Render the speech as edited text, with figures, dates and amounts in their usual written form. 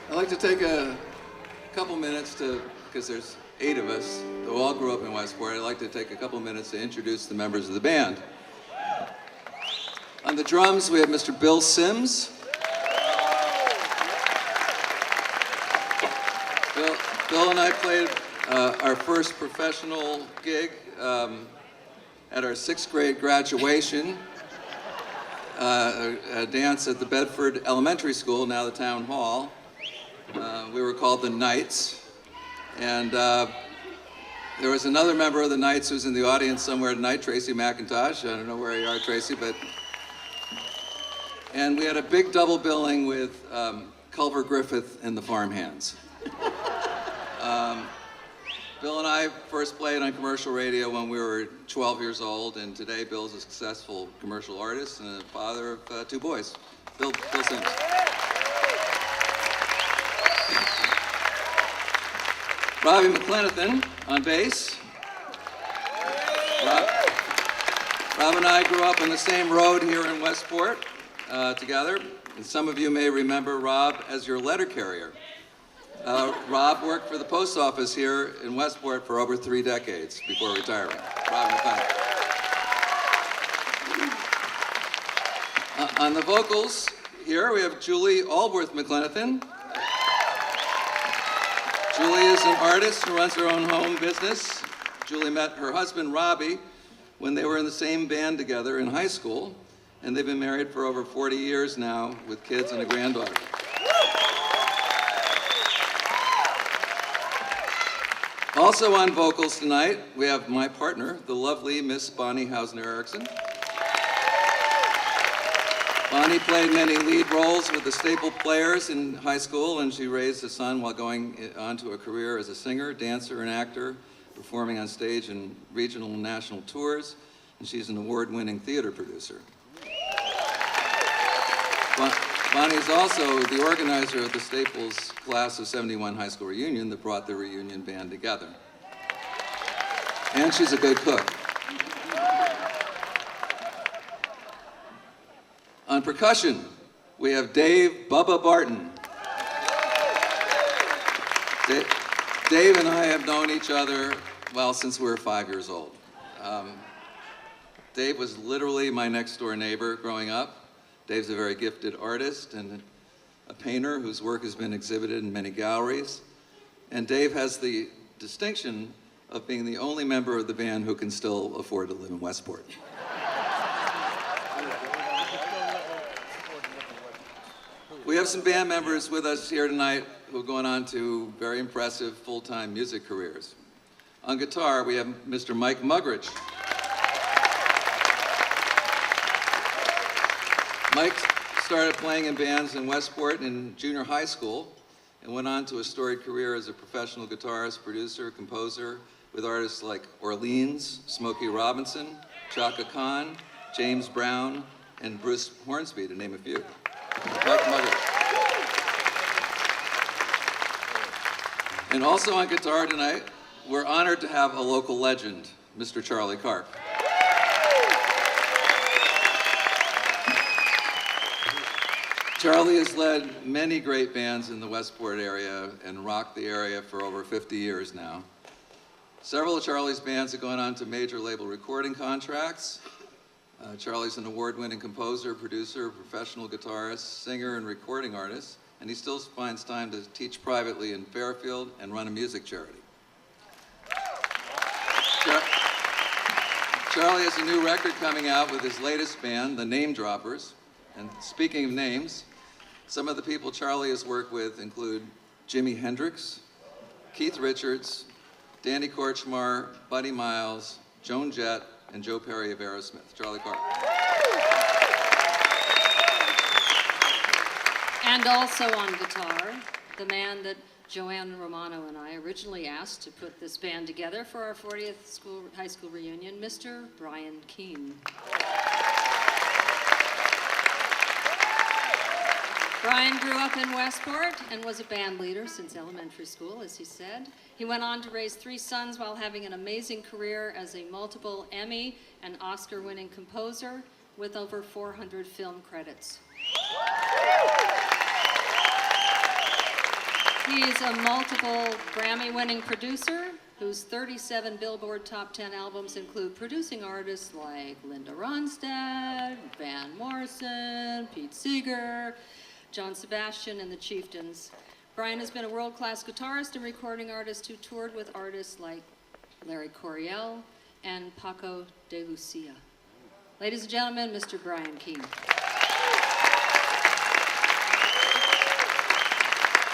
I'd like to take a couple minutes because there's 8 of us who all grew up in Westport. I'd like to take a couple minutes to introduce the members of the band. On the drums, we have Mr. Bill Sims. Bill and I played our first professional gig at our 6th grade graduation, a dance at the Bedford Elementary School, now the Town Hall. We were called the Knights, and there was another member of the Knights who's in the audience somewhere tonight, Tracy McIntosh. I don't know where you are, Tracy, and we had a big double billing with Culver Griffith and the Farmhands. Bill and I first played on commercial radio when we were 12 years old, and today Bill's a successful commercial artist and a father of 2 boys. Bill Sims. Robbie McClenathan on bass. Rob and I grew up on the same road here in Westport together. And some of you may remember Rob as your letter carrier. Rob worked for the post office here in Westport for over 3 decades before retiring. Rob McClenathan. On the vocals here we have Julie Allworth McClenathan. Julie is an artist who runs her own home business. Julie met her husband, Robbie, when they were in the same band together in high school, and they've been married for over 40 years now with kids and a granddaughter. Also on vocals tonight, we have my partner, the lovely Miss Bonnie Hausner-Erickson. Bonnie played many lead roles with the Staple Players in high school, and she raised a son while going on to a career as a singer, dancer, and actor, performing on stage in regional and national tours, and she's an award-winning theater producer. Bonnie is also the organizer of the Staples Class of '71 high school reunion that brought the reunion band together. And she's a good cook. On percussion, we have Dave Bubba Barton. Dave and I have known each other, well, since we were 5 years old. Dave was literally my next door neighbor growing up. Dave's a very gifted artist and a painter whose work has been exhibited in many galleries. And Dave has the distinction of being the only member of the band who can still afford to live in Westport. We have some band members with us here tonight who are going on to very impressive full-time music careers. On guitar, we have Mr. Mike Muggeridge. Mike started playing in bands in Westport in junior high school and went on to a storied career as a professional guitarist, producer, composer with artists like Orleans, Smokey Robinson, Chaka Khan, James Brown, and Bruce Hornsby, to name a few. Mike Muggeridge. And also on guitar tonight, we're honored to have a local legend, Mr. Charlie Karp. Charlie has led many great bands in the Westport area and rocked the area for over 50 years now. Several of Charlie's bands have gone on to major label recording contracts. Charlie's an award-winning composer, producer, professional guitarist, singer, and recording artist, and he still finds time to teach privately in Fairfield and run a music charity. Charlie has a new record coming out with his latest band, the Name Droppers. And speaking of names, some of the people Charlie has worked with include Jimi Hendrix, Keith Richards, Danny Kortchmar, Buddy Miles, Joan Jett, and Joe Perry of Aerosmith. Charlie Karp. And also on guitar, the man that Joanne Romano and I originally asked to put this band together for our 40th high school reunion, Mr. Brian Keene. Brian grew up in Westport and was a band leader since elementary school, as he said. He went on to raise 3 sons while having an amazing career as a multiple Emmy and Oscar-winning composer, with over 400 film credits. He is a multiple Grammy-winning producer whose 37 Billboard Top 10 albums include producing artists like Linda Ronstadt, Van Morrison, Pete Seeger, John Sebastian, and the Chieftains. Brian has been a world-class guitarist and recording artist who toured with artists like Larry Coryell and Paco de Lucia. Ladies and gentlemen, Mr. Brian Keane.